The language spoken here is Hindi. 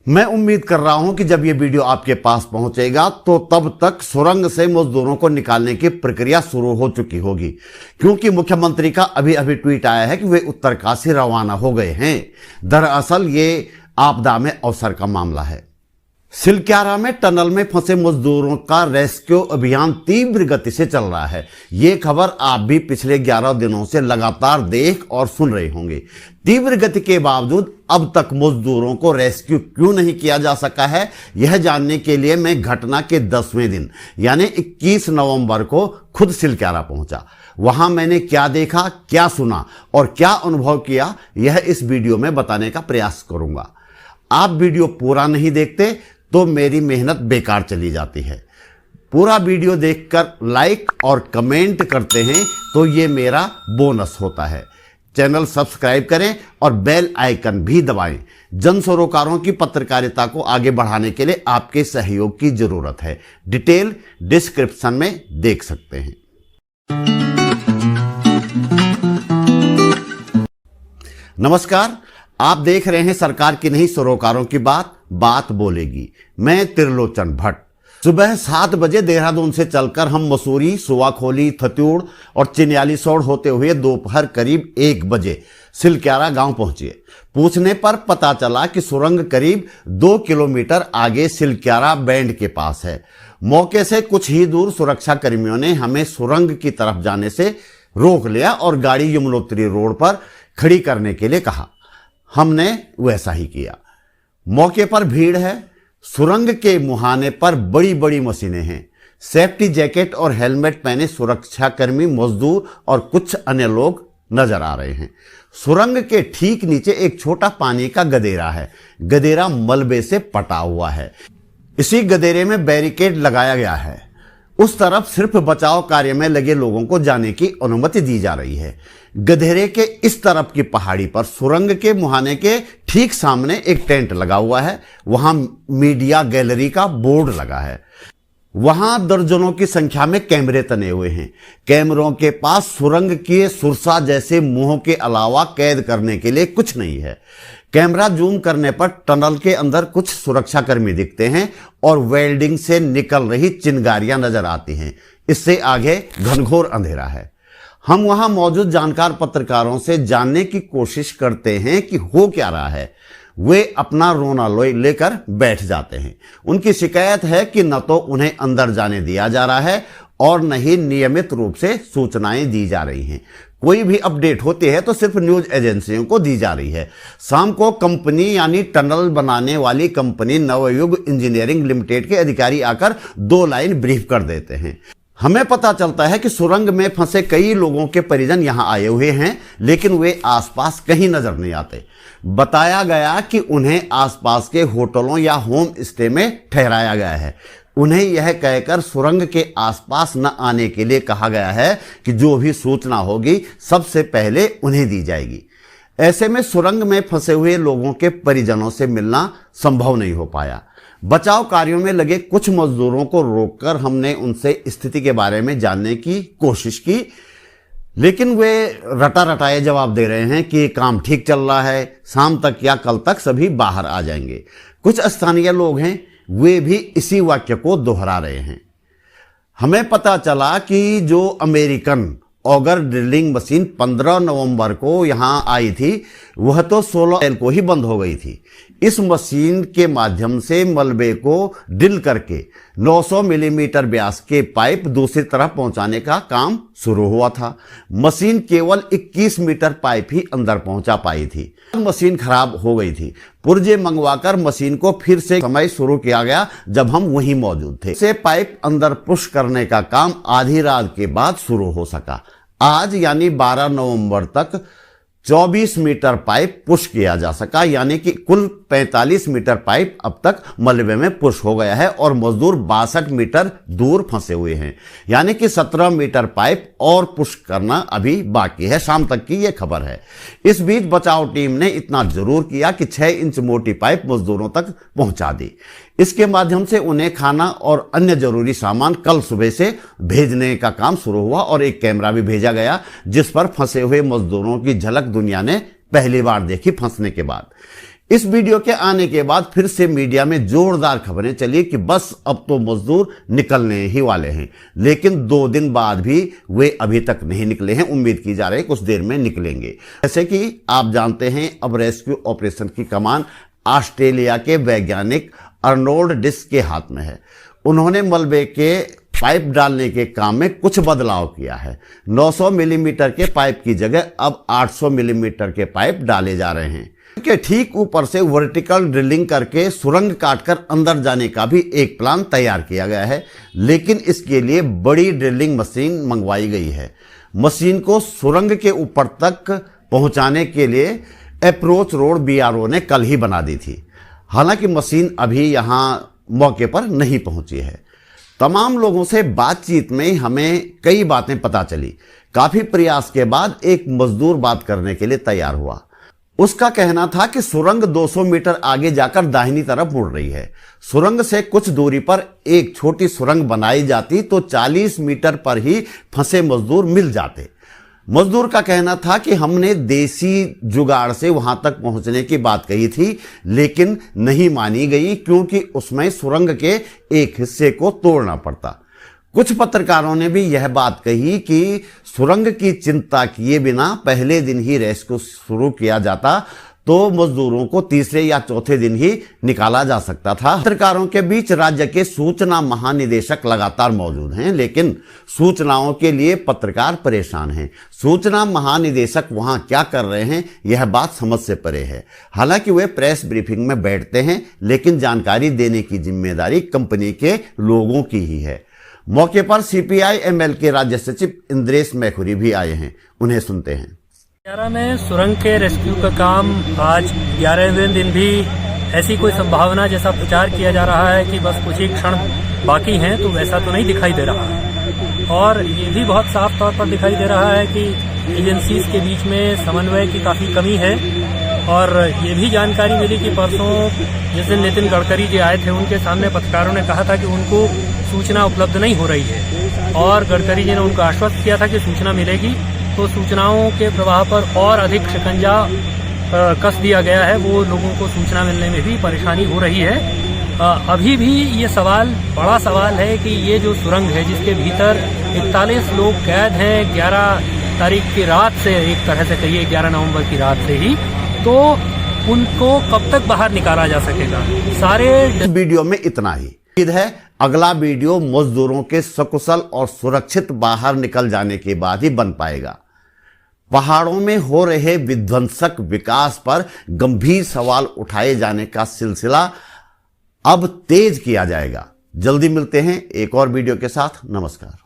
मैं उम्मीद कर रहा हूं कि जब ये वीडियो आपके पास पहुंचेगा तो तब तक सुरंग से मजदूरों को निकालने की प्रक्रिया शुरू हो चुकी होगी, क्योंकि मुख्यमंत्री का अभी अभी ट्वीट आया है कि वे उत्तरकाशी रवाना हो गए हैं। दरअसल ये आपदा में अवसर का मामला है। सिलक्यारा में टनल में फंसे मजदूरों का रेस्क्यू अभियान तीव्र गति से चल रहा है। ये खबर आप भी पिछले 11 दिनों से लगातार देख और सुन रहे होंगे। तीव्र गति के बावजूद अब तक मजदूरों को रेस्क्यू क्यों नहीं किया जा सका है, यह जानने के लिए मैं घटना के 10वें दिन यानी 21 नवंबर को खुद सिलक्यारा पहुंचा। वहां मैंने क्या देखा, क्या सुना और क्या अनुभव किया, यह इस वीडियो में बताने का प्रयास करूंगा। आप वीडियो पूरा नहीं देखते तो मेरी मेहनत बेकार चली जाती है। पूरा वीडियो देखकर लाइक और कमेंट करते हैं तो ये मेरा बोनस होता है। चैनल सब्सक्राइब करें और बेल आइकन भी दबाएं। जन सरोकारों की पत्रकारिता को आगे बढ़ाने के लिए आपके सहयोग की जरूरत है। डिटेल डिस्क्रिप्शन में देख सकते हैं। नमस्कार, आप देख रहे हैं सरकार की नहीं सरोकारों की बात बोलेगी। मैं त्रिलोचन भट्ट। सुबह 7 बजे देहरादून से चलकर हम मसूरी, सुवाखोली, थत्यूड़ और चिन्यालीसौड़ होते हुए दोपहर करीब 1 बजे सिलक्यारा गांव पहुंचे। पूछने पर पता चला कि सुरंग करीब 2 किलोमीटर आगे सिलक्यारा बैंड के पास है। मौके से कुछ ही दूर सुरक्षा कर्मियों ने हमें सुरंग की तरफ जाने से रोक लिया और गाड़ी यमुनोत्री रोड पर खड़ी करने के लिए कहा। हमने वैसा ही किया। मौके पर भीड़ है। सुरंग के मुहाने पर बड़ी बड़ी मशीनें हैं। सेफ्टी जैकेट और हेलमेट पहने सुरक्षाकर्मी, मजदूर और कुछ अन्य लोग नजर आ रहे हैं। सुरंग के ठीक नीचे एक छोटा पानी का गदेरा है। गदेरा मलबे से पटा हुआ है। इसी गदेरे में बैरिकेड लगाया गया है। उस तरफ सिर्फ बचाव कार्य में लगे लोगों को जाने की अनुमति दी जा रही है। गधेरे के इस तरफ की पहाड़ी पर सुरंग के मुहाने के ठीक सामने एक टेंट लगा हुआ है। वहां मीडिया गैलरी का बोर्ड लगा है। वहां दर्जनों की संख्या में कैमरे तने हुए हैं। कैमरों के पास सुरंग के सुरसा जैसे मुंहों के अलावा कैद करने के लिए कुछ नहीं है। कैमरा जूम करने पर टनल के अंदर कुछ सुरक्षाकर्मी दिखते हैं और वेल्डिंग से निकल रही चिंगारियां नजर आती हैं। इससे आगे घनघोर अंधेरा है। हम वहां मौजूद जानकार पत्रकारों से जानने की कोशिश करते हैं कि हो क्या रहा है। वे अपना रोना लेकर बैठ जाते हैं। उनकी शिकायत है कि न तो उन्हें अंदर जाने दिया जा रहा है और न ही नियमित रूप से सूचनाएं दी जा रही हैं। कोई भी अपडेट होती है तो सिर्फ न्यूज एजेंसियों को दी जा रही है। शाम को कंपनी यानी टनल बनाने वाली कंपनी नवयुग इंजीनियरिंग लिमिटेड के अधिकारी आकर 2 लाइन ब्रीफ कर देते हैं। हमें पता चलता है कि सुरंग में फंसे कई लोगों के परिजन यहां आए हुए हैं, लेकिन वे आसपास कहीं नजर नहीं आते। बताया गया कि उन्हें आसपास के होटलों या होम स्टे में ठहराया गया है। उन्हें यह कहकर सुरंग के आसपास न आने के लिए कहा गया है कि जो भी सूचना होगी सबसे पहले उन्हें दी जाएगी। ऐसे में सुरंग में फंसे हुए लोगों के परिजनों से मिलना संभव नहीं हो पाया। बचाव कार्यों में लगे कुछ मजदूरों को रोककर हमने उनसे स्थिति के बारे में जानने की कोशिश की, लेकिन वे रटाए जवाब दे रहे हैं कि काम ठीक चल रहा है, शाम तक या कल तक सभी बाहर आ जाएंगे। कुछ स्थानीय लोग हैं, वे भी इसी वाक्य को दोहरा रहे हैं। हमें पता चला कि जो अमेरिकन ऑगर ड्रिलिंग मशीन 15 नवंबर को यहां आई थी, वह तो 16 अप्रैल को ही बंद हो गई थी। इस मशीन के माध्यम से मलबे को ड्रिल करके 900 मिलीमीटर व्यास के पाइप दूसरी तरफ पहुंचाने का काम शुरू हुआ था। मशीन केवल 21 मीटर पाइप ही अंदर पहुंचा पाई थी। मशीन खराब हो गई थी। पुर्जे मंगवाकर मशीन को फिर से समय शुरू किया गया जब हम वहीं मौजूद थे। से पाइप अंदर पुश करने का काम आधी रात के बाद शुरू हो सका। आज यानी 12 नवंबर तक 24 मीटर पाइप पुश किया जा सका, यानी कि कुल 45 मीटर पाइप अब तक मलबे में पुश हो गया है और मजदूर 62 मीटर दूर फंसे हुए हैं, यानी कि 17 मीटर पाइप और पुश करना अभी बाकी है। शाम तक की यह खबर है। इस बीच बचाव टीम ने इतना जरूर किया कि 6 इंच मोटी पाइप मजदूरों तक पहुंचा दी। इसके माध्यम से उन्हें खाना और अन्य जरूरी सामान कल सुबह से भेजने का काम शुरू हुआ और एक कैमरा भी भेजा गया जिस पर फंसे हुए मजदूरों की झलक दुनिया ने पहली बार देखी फंसने के बाद। इस वीडियो के आने के बाद फिर से मीडिया में जोरदार खबरें चली कि बस अब तो मजदूर निकलने ही वाले हैं, लेकिन 2 दिन बाद भी वे अभी तक नहीं निकले हैं। उम्मीद की जा रही है कुछ देर में निकलेंगे। जैसे कि आप जानते हैं, अब रेस्क्यू ऑपरेशन की कमान ऑस्ट्रेलिया के वैज्ञानिक अर्नोल्ड डिस के हाथ में है। उन्होंने मलबे के पाइप डालने के काम में कुछ बदलाव किया है। 900 मिलीमीटर के पाइप की जगह अब 800 मिलीमीटर के पाइप डाले जा रहे हैं के ठीक ऊपर से वर्टिकल ड्रिलिंग करके सुरंग काटकर अंदर जाने का भी एक प्लान तैयार किया गया है, लेकिन इसके लिए बड़ी ड्रिलिंग मशीन मंगवाई गई है। मशीन को सुरंग के ऊपर तक पहुंचाने के लिए अप्रोच रोड बीआरओ ने कल ही बना दी थी। हालांकि मशीन अभी यहां मौके पर नहीं पहुंची है। तमाम लोगों से बातचीत में हमें कई बातें पता चली। काफी प्रयास के बाद एक मजदूर बात करने के लिए तैयार हुआ। उसका कहना था कि सुरंग 200 मीटर आगे जाकर दाहिनी तरफ मुड़ रही है। सुरंग से कुछ दूरी पर एक छोटी सुरंग बनाई जाती तो 40 मीटर पर ही फंसे मजदूर मिल जाते। मजदूर का कहना था कि हमने देसी जुगाड़ से वहां तक पहुंचने की बात कही थी, लेकिन नहीं मानी गई क्योंकि उसमें सुरंग के एक हिस्से को तोड़ना पड़ता। कुछ पत्रकारों ने भी यह बात कही कि सुरंग की चिंता किए बिना पहले दिन ही रेस्क्यू शुरू किया जाता तो मजदूरों को तीसरे या चौथे दिन ही निकाला जा सकता था। पत्रकारों के बीच राज्य के सूचना महानिदेशक लगातार मौजूद हैं, लेकिन सूचनाओं के लिए पत्रकार परेशान हैं। सूचना महानिदेशक वहां क्या कर रहे हैं, यह बात समझ से परे है। हालांकि वे प्रेस ब्रीफिंग में बैठते हैं, लेकिन जानकारी देने की जिम्मेदारी कंपनी के लोगों की ही है। मौके पर CPI-ML के राज्य सचिव इंद्रेश मैखुरी भी आए हैं, उन्हें सुनते हैं। 11 में सुरंग के रेस्क्यू का काम आज 11वें दिन भी ऐसी कोई संभावना जैसा प्रचार किया जा रहा है कि बस कुछ ही क्षण बाकी हैं, तो वैसा तो नहीं दिखाई दे रहा। और ये भी बहुत साफ तौर पर दिखाई दे रहा है कि एजेंसीज के बीच में समन्वय की काफ़ी कमी है। और ये भी जानकारी मिली कि परसों जिस दिन नितिन गडकरी जी आए थे, उनके सामने पत्रकारों ने कहा था कि उनको सूचना उपलब्ध नहीं हो रही है, और गडकरी जी ने उनको आश्वस्त किया था कि सूचना मिलेगी। तो सूचनाओं के प्रवाह पर और अधिक शिकंजा कस दिया गया है। वो लोगों को सूचना मिलने में भी परेशानी हो रही है। अभी भी ये सवाल, बड़ा सवाल है कि ये जो सुरंग है जिसके भीतर 41 लोग कैद हैं 11 तारीख की रात से, एक तरह से कहिए 11 नवंबर की रात से ही, तो उनको कब तक बाहर निकाला जा सकेगा। सारे वीडियो में इतना ही। उम्मीद है अगला वीडियो मजदूरों के सकुशल और सुरक्षित बाहर निकल जाने के बाद ही बन पाएगा। पहाड़ों में हो रहे विध्वंसक विकास पर गंभीर सवाल उठाए जाने का सिलसिला अब तेज किया जाएगा। जल्दी मिलते हैं एक और वीडियो के साथ। नमस्कार।